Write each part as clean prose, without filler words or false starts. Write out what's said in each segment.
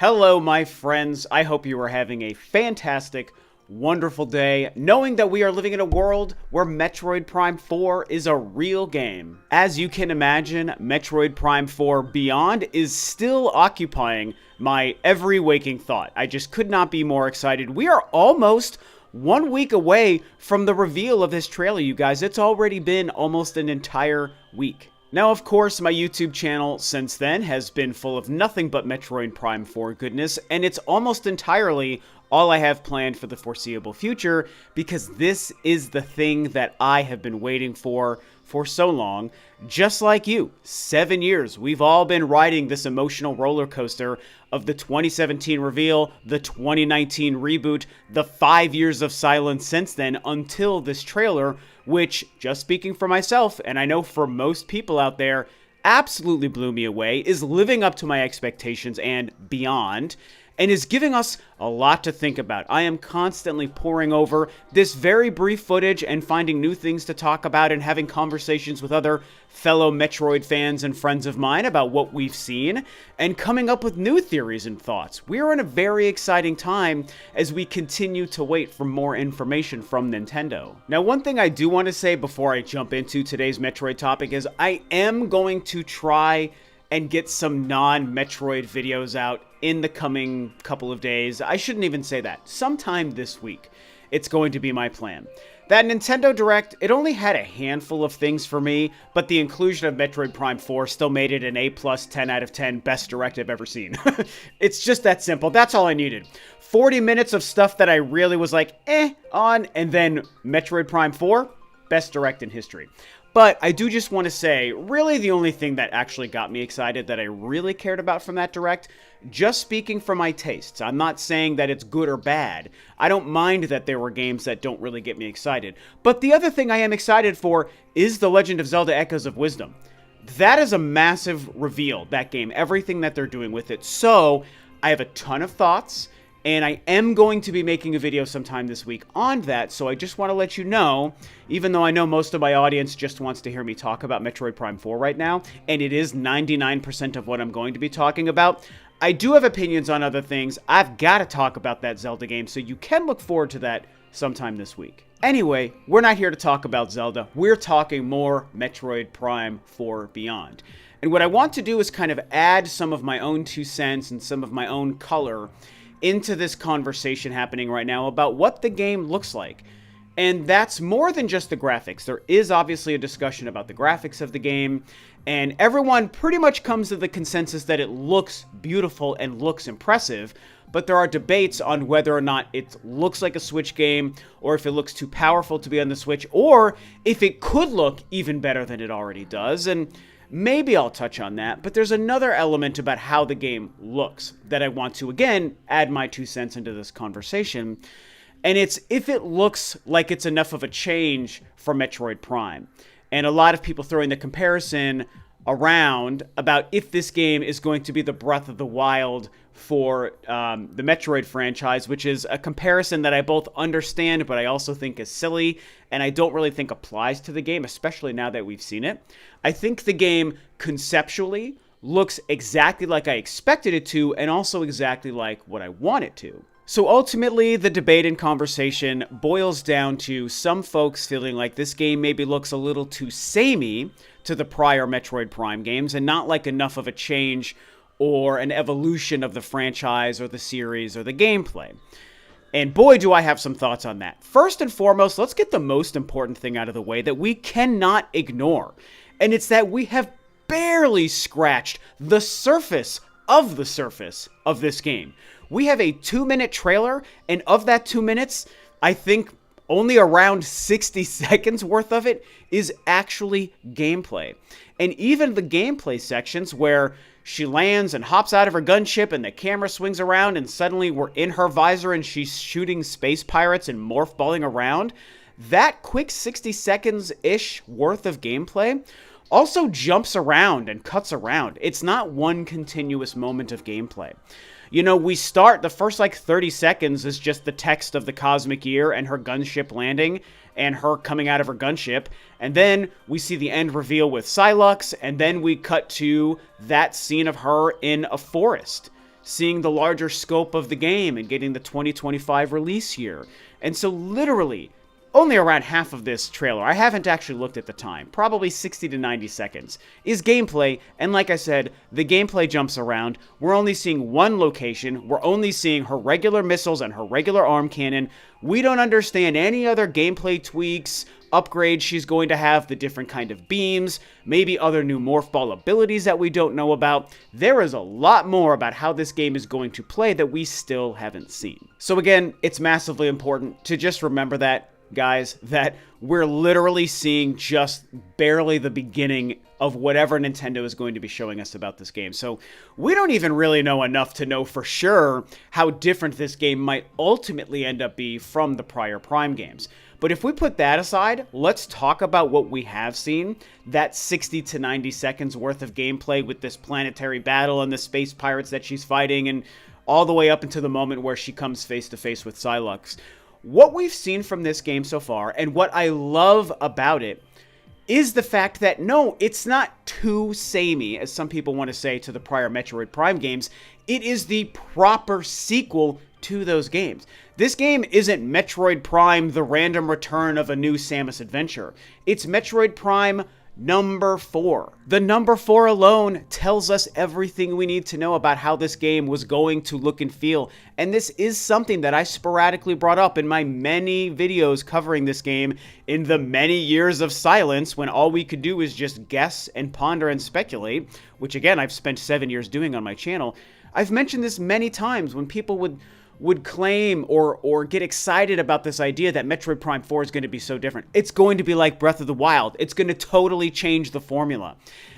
Hello, my friends. I hope you are having a fantastic, wonderful day, knowing that we are living in a world where Metroid Prime 4 is a real game. As you can imagine, Metroid Prime 4 Beyond is still occupying my every waking thought. I just could not be more excited. We are almost 1 week away from the reveal of this trailer, you guys. It's already been almost an entire week. Now, of course, my YouTube channel since then has been full of nothing but Metroid Prime 4 goodness, and it's almost entirely all I have planned for the foreseeable future, because this is the thing that I have been waiting for so long. Just like you, 7 years, we've all been riding this emotional roller coaster of the 2017 reveal, the 2019 reboot, the 5 years of silence since then until this trailer, which, just speaking for myself, and I know for most people out there, absolutely blew me away, is living up to my expectations and beyond, and is giving us a lot to think about. I am constantly poring over this very brief footage and finding new things to talk about and having conversations with other fellow Metroid fans and friends of mine about what we've seen and coming up with new theories and thoughts. We are in a very exciting time as we continue to wait for more information from Nintendo. Now, one thing I do want to say before I jump into today's Metroid topic is I am going to try and get some non-Metroid videos out in the coming couple of days. I shouldn't even say that. Sometime this week, it's going to be my plan. That Nintendo Direct, it only had a handful of things for me, but the inclusion of Metroid Prime 4 still made it an A+, 10 out of 10, best Direct I've ever seen. It's just that simple. That's all I needed. 40 minutes of stuff that I really was like, on, and then Metroid Prime 4, best Direct in history. But I do just want to say, really the only thing that actually got me excited that I really cared about from that Direct, just speaking for my tastes. I'm not saying that it's good or bad. I don't mind that there were games that don't really get me excited. But the other thing I am excited for is The Legend of Zelda Echoes of Wisdom. That is a massive reveal, that game, everything that they're doing with it. So I have a ton of thoughts, and I am going to be making a video sometime this week on that, so I just want to let you know, even though I know most of my audience just wants to hear me talk about Metroid Prime 4 right now, and it is 99% of what I'm going to be talking about, I do have opinions on other things. I've got to talk about that Zelda game, so you can look forward to that sometime this week. Anyway, we're not here to talk about Zelda. We're talking more Metroid Prime 4 Beyond. And what I want to do is kind of add some of my own 2 cents and some of my own color into this conversation happening right now about what the game looks like. And that's more than just the graphics. There is obviously a discussion about the graphics of the game, and everyone pretty much comes to the consensus that it looks beautiful and looks impressive, but there are debates on whether or not it looks like a Switch game, or if it looks too powerful to be on the Switch, or if it could look even better than it already does. And maybe I'll touch on that, but there's another element about how the game looks that I want to, again, add my 2 cents into this conversation, and it's if it looks like it's enough of a change from Metroid Prime. And a lot of people throwing the comparison around about if this game is going to be the Breath of the Wild for the Metroid franchise, which is a comparison that I both understand, but I also think is silly, and I don't really think applies to the game, especially now that we've seen it. I think the game conceptually looks exactly like I expected it to, and also exactly like what I want it to. So ultimately, the debate and conversation boils down to some folks feeling like this game maybe looks a little too samey to the prior Metroid Prime games, and not like enough of a change or an evolution of the franchise or the series or the gameplay. And boy, do I have some thoughts on that. First and foremost, let's get the most important thing out of the way that we cannot ignore. And it's that we have barely scratched the surface of this game. We have a 2-minute trailer, and of that 2 minutes, I think only around 60 seconds worth of it is actually gameplay. And even the gameplay sections where she lands and hops out of her gunship and the camera swings around and suddenly we're in her visor and she's shooting space pirates and morph balling around, that quick 60 seconds-ish worth of gameplay also jumps around and cuts around. It's not one continuous moment of gameplay. You know, we start, the first like 30 seconds is just the text of the Cosmic Year and her gunship landing and her coming out of her gunship. And then we see the end reveal with Sylux, and then we cut to that scene of her in a forest. seeing the larger scope of the game and getting the 2025 release year. And so literally, only around half of this trailer, I haven't actually looked at the time, probably 60 to 90 seconds, is gameplay. And like I said, the gameplay jumps around. We're only seeing one location. We're only seeing her regular missiles and her regular arm cannon. We don't understand any other gameplay tweaks, upgrades she's going to have, the different kind of beams, maybe other new morph ball abilities that we don't know about. There is a lot more about how this game is going to play that we still haven't seen. So again, it's massively important to just remember that, guys, that we're literally seeing just barely the beginning of whatever Nintendo is going to be showing us about this game. So we don't even really know enough to know for sure how different this game might ultimately end up being from the prior Prime games. But if we put that aside, let's talk about what we have seen, that 60 to 90 seconds worth of gameplay with this planetary battle and the space pirates that she's fighting, and all the way up into the moment where she comes face to face with Psylocke. What we've seen from this game so far, and what I love about it, is the fact that no, it's not too samey, as some people want to say, to the prior Metroid Prime games. It is the proper sequel to those games. This game isn't Metroid Prime, the random return of a new Samus adventure. It's Metroid Prime number 4. The number 4 alone tells us everything we need to know about how this game was going to look and feel. And this is something that I sporadically brought up in my many videos covering this game in the many years of silence when all we could do is just guess and ponder and speculate, which again, I've spent 7 years doing on my channel. I've mentioned this many times when people would claim or get excited about this idea that Metroid Prime 4 is going to be so different. It's going to be like Breath of the Wild. It's going to totally change the formula.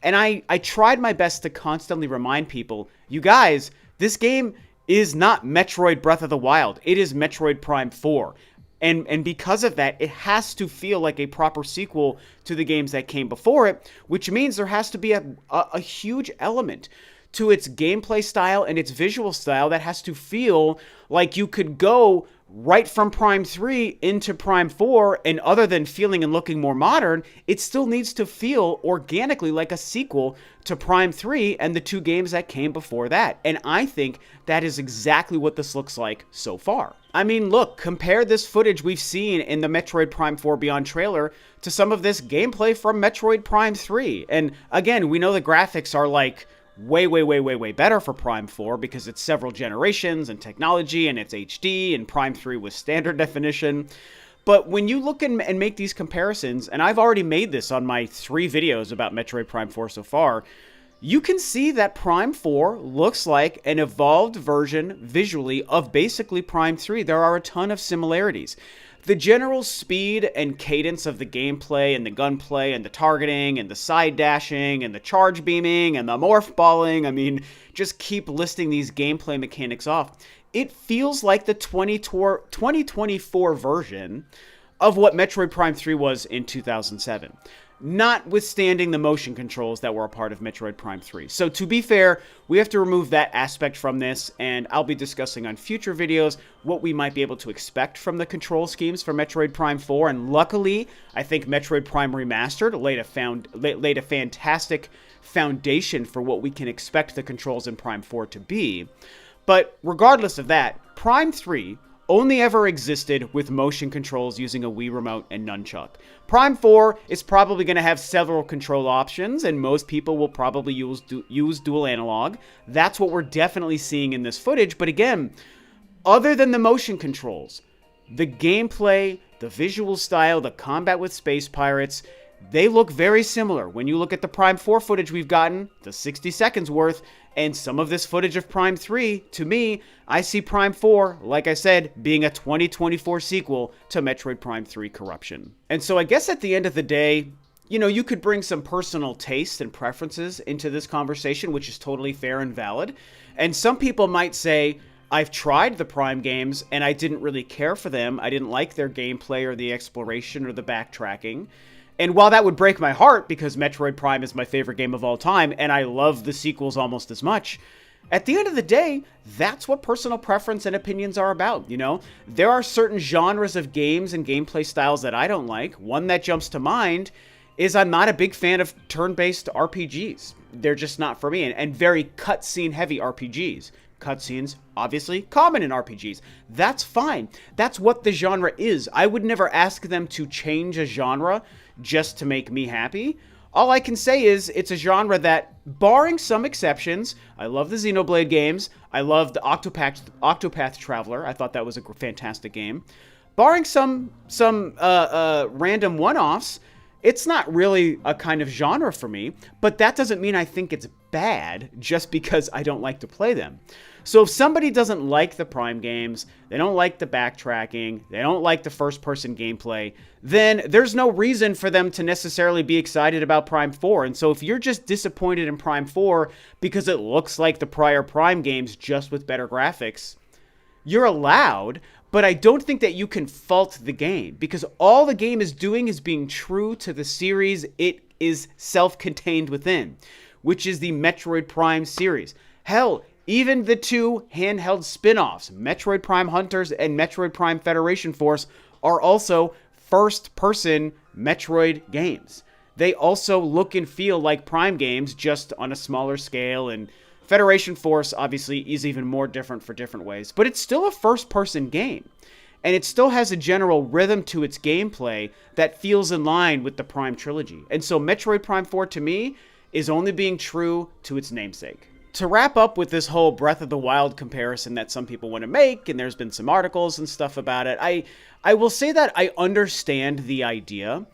And I tried my best to constantly remind people, you guys, this game is not Metroid Breath of the Wild. It is Metroid Prime 4. And because of that, it has to feel like a proper sequel to the games that came before it, which means there has to be a huge element to its gameplay style and its visual style that has to feel like you could go right from Prime 3 into Prime 4, and other than feeling and looking more modern, it still needs to feel organically like a sequel to Prime 3 and the 2 games that came before that. And I think that is exactly what this looks like so far. I mean, look, compare this footage we've seen in the Metroid Prime 4 Beyond trailer to some of this gameplay from Metroid Prime 3. And again, we know the graphics are like way better for Prime 4 because it's several generations and technology, and it's HD, and Prime 3 was standard definition. But when you look and make these comparisons, and I've already made this on my 3 videos about Metroid Prime 4 so far, you can see that Prime 4 looks like an evolved version visually of basically Prime 3. There are a ton of similarities. The general speed and cadence of the gameplay and the gunplay and the targeting and the side dashing and the charge beaming and the morph balling, I mean, just keep listing these gameplay mechanics off. It feels like the 2024 version of what Metroid Prime 3 was in 2007. Notwithstanding the motion controls that were a part of Metroid Prime 3. So to be fair, we have to remove that aspect from this, and I'll be discussing on future videos what we might be able to expect from the control schemes for Metroid Prime 4, and luckily, I think Metroid Prime Remastered laid a fantastic foundation for what we can expect the controls in Prime 4 to be. But regardless of that, Prime 3 only ever existed with motion controls using a Wii Remote and nunchuck. Prime 4 is probably going to have several control options, and most people will probably use dual analog. That's what we're definitely seeing in this footage, but again, other than the motion controls, the gameplay, the visual style, the combat with space pirates, they look very similar. When you look at the Prime 4 footage we've gotten, the 60 seconds worth, and some of this footage of Prime 3, to me, I see Prime 4, like I said, being a 2024 sequel to Metroid Prime 3 Corruption. And so I guess at the end of the day, you know, you could bring some personal taste and preferences into this conversation, which is totally fair and valid. And some people might say, I've tried the Prime games and I didn't really care for them. I didn't like their gameplay or the exploration or the backtracking. And while that would break my heart because Metroid Prime is my favorite game of all time and I love the sequels almost as much, at the end of the day, that's what personal preference and opinions are about, you know? There are certain genres of games and gameplay styles that I don't like. One that jumps to mind is I'm not a big fan of turn-based RPGs. They're just not for me, and very cutscene heavy RPGs. cutscenes, obviously common in RPGs. That's fine. That's what the genre is. I would never ask them to change a genre just to make me happy. All I can say is it's a genre that, barring some exceptions, I love the Xenoblade games. I love the Octopath Traveler. I thought that was a fantastic game. Barring some random one-offs, it's not really a kind of genre for me, but that doesn't mean I think it's bad just because I don't like to play them. So if somebody doesn't like the Prime games, they don't like the backtracking, they don't like the first-person gameplay, then there's no reason for them to necessarily be excited about Prime 4. And so if you're just disappointed in Prime 4 because it looks like the prior Prime games just with better graphics, you're allowed, but I don't think that you can fault the game, because all the game is doing is being true to the series it is self-contained within, which is the Metroid Prime series. Hell, even the two handheld spin-offs, Metroid Prime Hunters and Metroid Prime Federation Force, are also first-person Metroid games. They also look and feel like Prime games, just on a smaller scale, and Federation Force, obviously, is even more different for different ways, but it's still a first-person game, and it still has a general rhythm to its gameplay that feels in line with the Prime trilogy. And so Metroid Prime 4, to me, is only being true to its namesake. To wrap up with this whole Breath of the Wild comparison that some people want to make, and there's been some articles and stuff about it, I will say that I understand the idea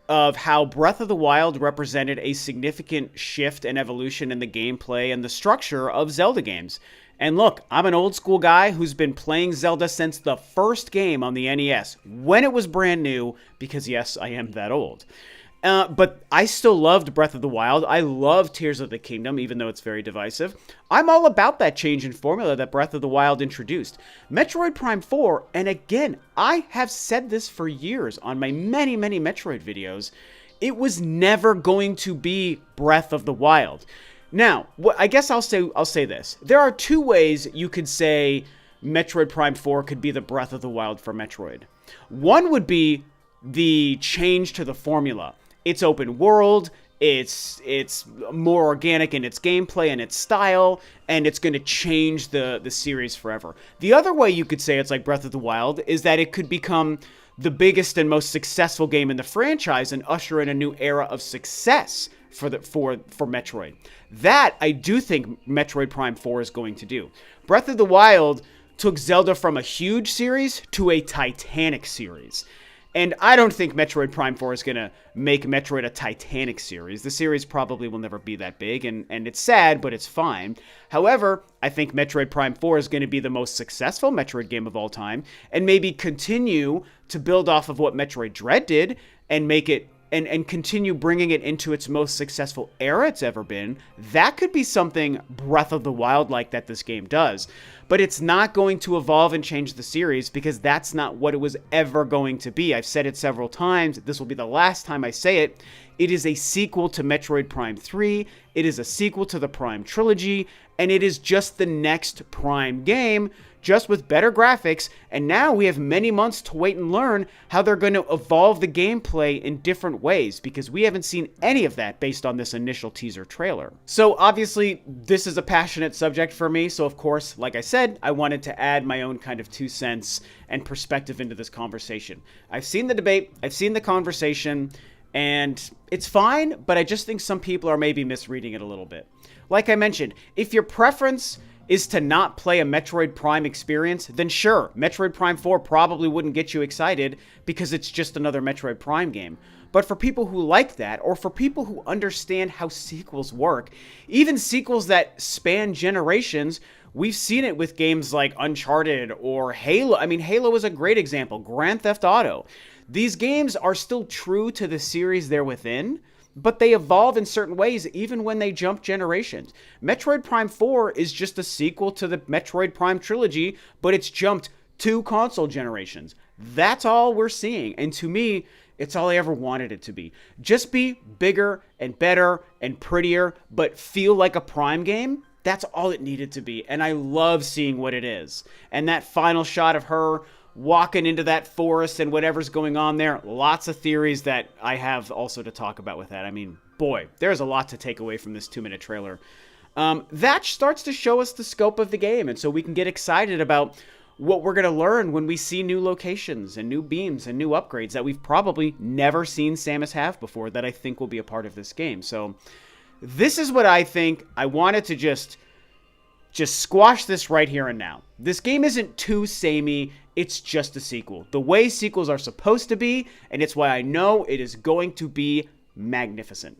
of how Breath of the Wild represented a significant shift and evolution in the gameplay and the structure of Zelda games. And look, I'm an old school guy who's been playing Zelda since the first game on the NES, when it was brand new, because yes, I am that old. But I still loved Breath of the Wild. I love Tears of the Kingdom, even though it's very divisive. I'm all about that change in formula that Breath of the Wild introduced. Metroid Prime 4, and again, I have said this for years on my many, many Metroid videos, it was never going to be Breath of the Wild. Now, I guess I'll say this. There are two ways you could say Metroid Prime 4 could be the Breath of the Wild for Metroid. One would be the change to the formula. It's open world, it's more organic in its gameplay and its style, and it's going to change the series forever. The other way you could say it's like Breath of the Wild is that it could become the biggest and most successful game in the franchise and usher in a new era of success for Metroid. That, I do think Metroid Prime 4 is going to do. Breath of the Wild took Zelda from a huge series to a titanic series. And I don't think Metroid Prime 4 is going to make Metroid a Titanic series. The series probably will never be that big, and it's sad, but it's fine. However, I think Metroid Prime 4 is going to be the most successful Metroid game of all time, and maybe continue to build off of what Metroid Dread did, and make it and continue bringing it into its most successful era it's ever been. That could be something Breath of the Wild like that this game does. But it's not going to evolve and change the series, because that's not what it was ever going to be. I've said it several times. This will be the last time I say it. It is a sequel to Metroid Prime 3. It is a sequel to the Prime trilogy. And it is just the next Prime game, just with better graphics, and now we have many months to wait and learn how they're going to evolve the gameplay in different ways, because we haven't seen any of that based on this initial teaser trailer. So obviously, this is a passionate subject for me, so of course, like I said, I wanted to add my own kind of 2 cents and perspective into this conversation. I've seen the debate, I've seen the conversation, and it's fine, but I just think some people are maybe misreading it a little bit. Like I mentioned, if your preference is to not play a Metroid Prime experience, then sure, Metroid Prime 4 probably wouldn't get you excited because it's just another Metroid Prime game. But for people who like that, or for people who understand how sequels work, even sequels that span generations, we've seen it with games like Uncharted or Halo. I mean, Halo is a great example. Grand Theft Auto. These games are still true to the series they're within, but they evolve in certain ways even when they jump generations. Metroid Prime 4 is just a sequel to the Metroid Prime trilogy, but it's jumped 2 console generations. That's all we're seeing, and to me, it's all I ever wanted it to be. Just be bigger and better and prettier, but feel like a Prime game. That's all it needed to be, and I love seeing what it is. And that final shot of her walking into that forest and whatever's going on there, lots of theories that I have also to talk about with that. I mean, boy, there's a lot to take away from this 2-minute trailer. that starts to show us the scope of the game. And so we can get excited about what we're going to learn when we see new locations and new beams and new upgrades that we've probably never seen Samus have before that I think will be a part of this game. So this is what I think. I wanted to just squash this right here and now. This game isn't too samey. It's just a sequel. The way sequels are supposed to be, and it's why I know it is going to be magnificent.